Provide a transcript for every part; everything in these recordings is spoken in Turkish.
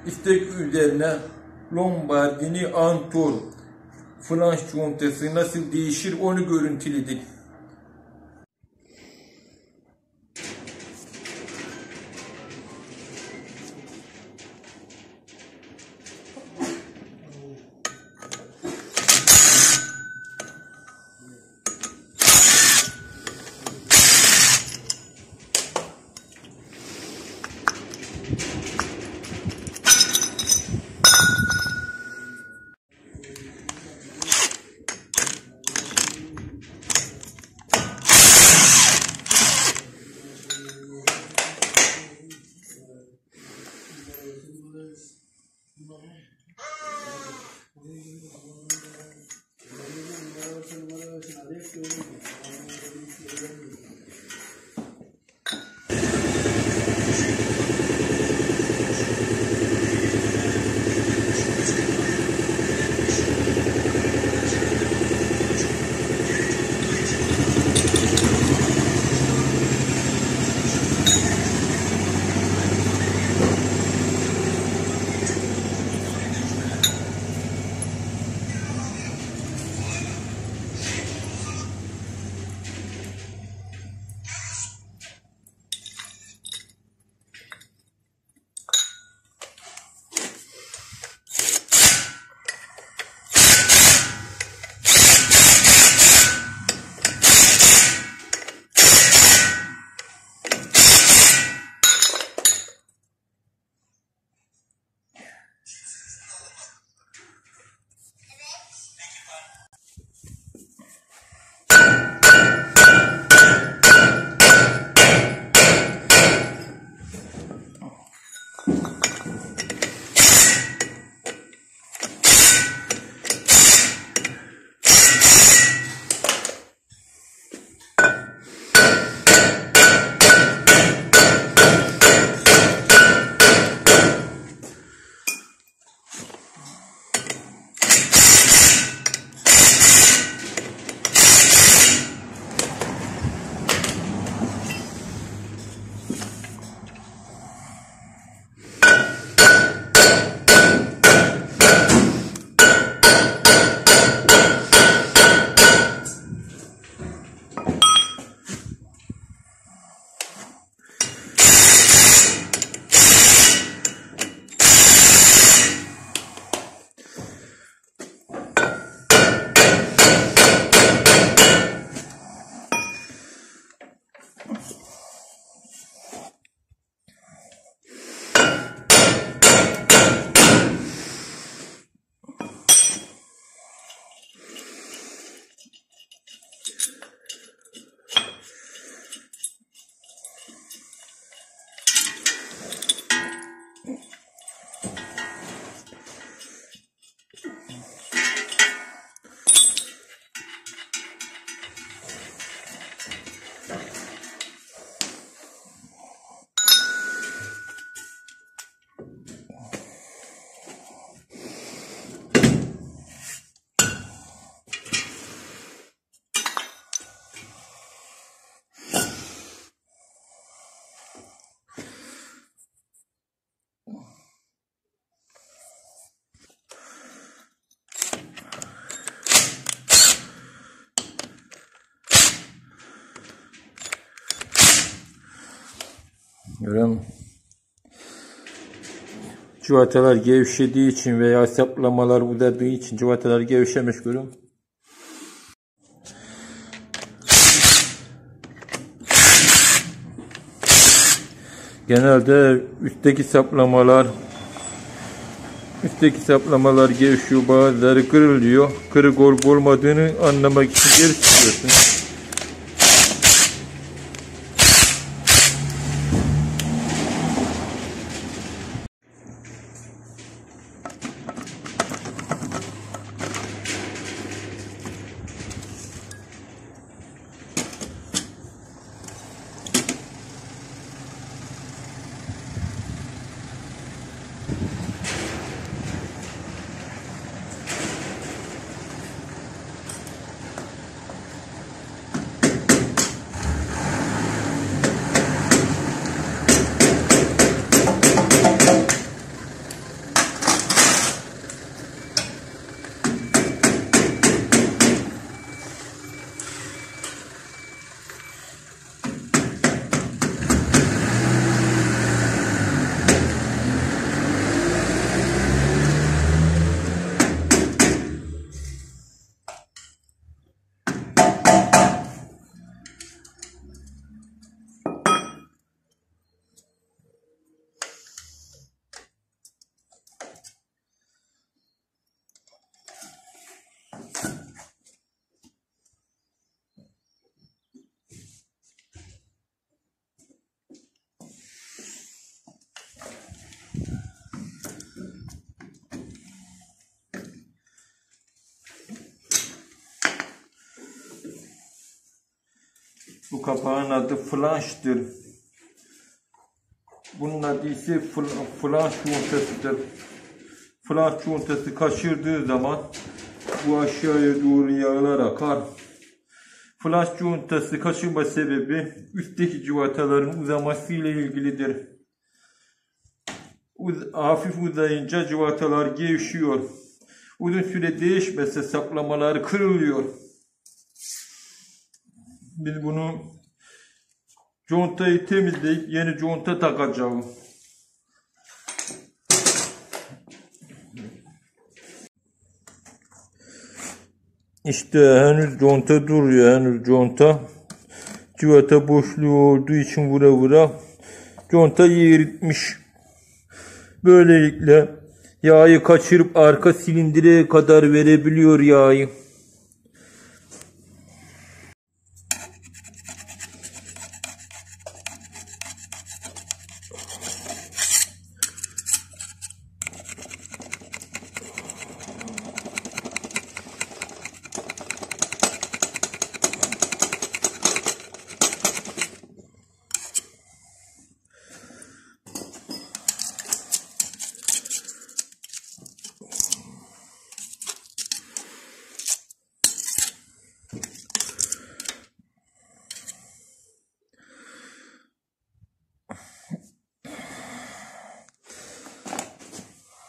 istek üzerine Lombardini Antor fılanş contası nasıl değişir onu görüntüledik. Görüyorum. Cıvatalar gevşediği için veya saplamalar uzadığı için cıvatalar gevşemiş görüyorum. Genelde üstteki saplamalar gevşiyor, bazıları kırılıyor. Kırık olup olmadığını anlamak için geri çıkıyorsun. Bu kapağın adı fılanştır. Bunun adı ise fılanş contasıdır. Fılanş contası kaçırdığı zaman bu aşağıya doğru yağlar akar. Fılanş contası kaçırma sebebi üstteki cıvataların uzaması ile ilgilidir. Hafif uzayınca cıvatalar gevşiyor. Uzun süre değişmezse saplamalar kırılıyor. Biz bunu contayı temizleyip yeni conta takacağız. İşte henüz conta duruyor, henüz conta. Cıvata boşluğu olduğu için vura vura conta eritmiş. Böylelikle yağı kaçırıp arka silindire kadar verebiliyor yağı.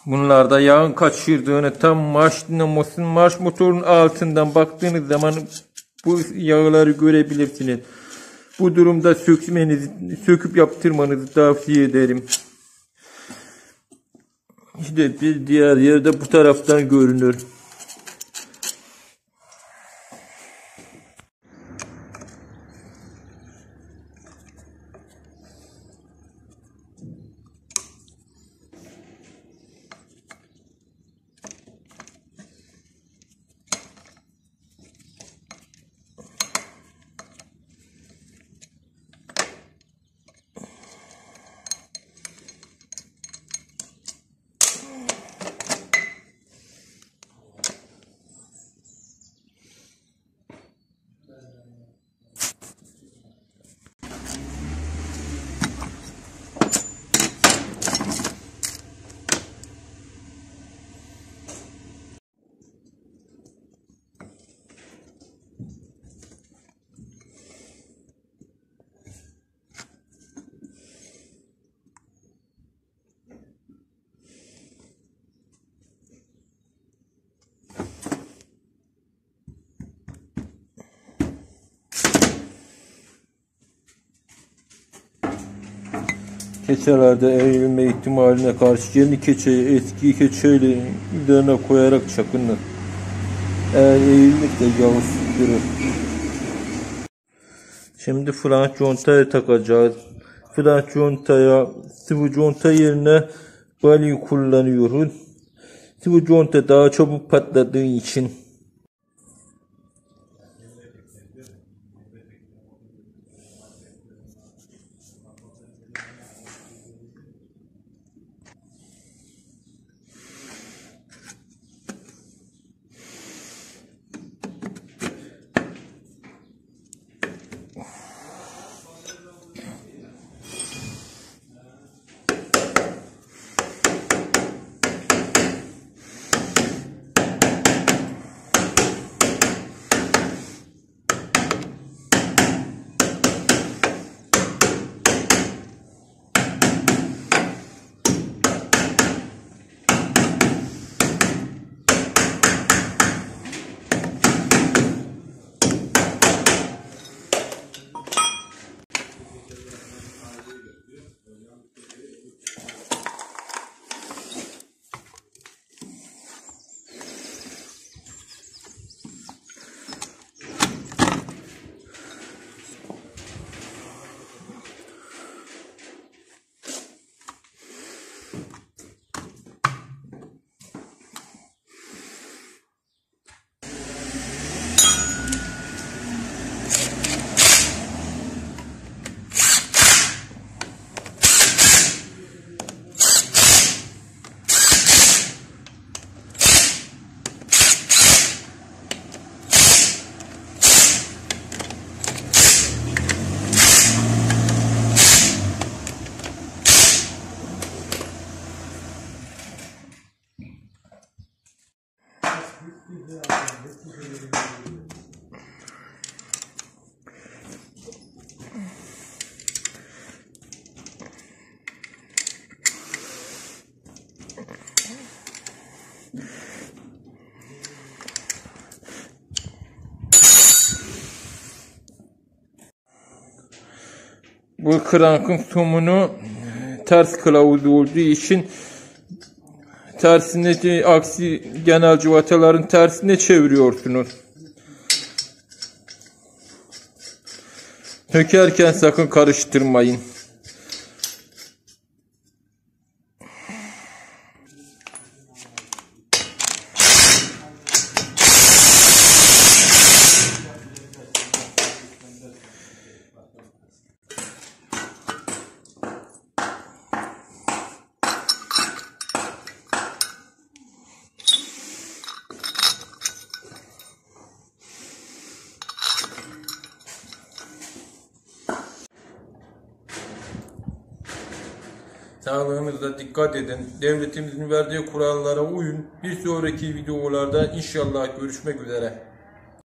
Bunlarda yağın kaçırdığını tam marş motorun altından baktığınız zaman bu yağları görebilirsiniz. Bu durumda söküp yaptırmanızı tavsiye ederim. İşte bir diğer yerde bu taraftan görünür. Keçelerde eğrilme ihtimaline karşı yeni keçeyi eski keçeyle üzerine koyarak çakınır. Eğer eğilirse yağı sıktırır. Şimdi fılanş contayı takacağız. Fılanş contaya sıvı conta yerine balya kullanıyoruz. Sıvı conta daha çabuk patladığı için. Bu krankın somunu ters kılavuz olduğu için tersine, aksi genel cıvataların tersine çeviriyorsunuz. Sökerken sakın karıştırmayın. Sağlığınıza dikkat edin. Devletimizin verdiği kurallara uyun. Bir sonraki videolarda inşallah görüşmek üzere.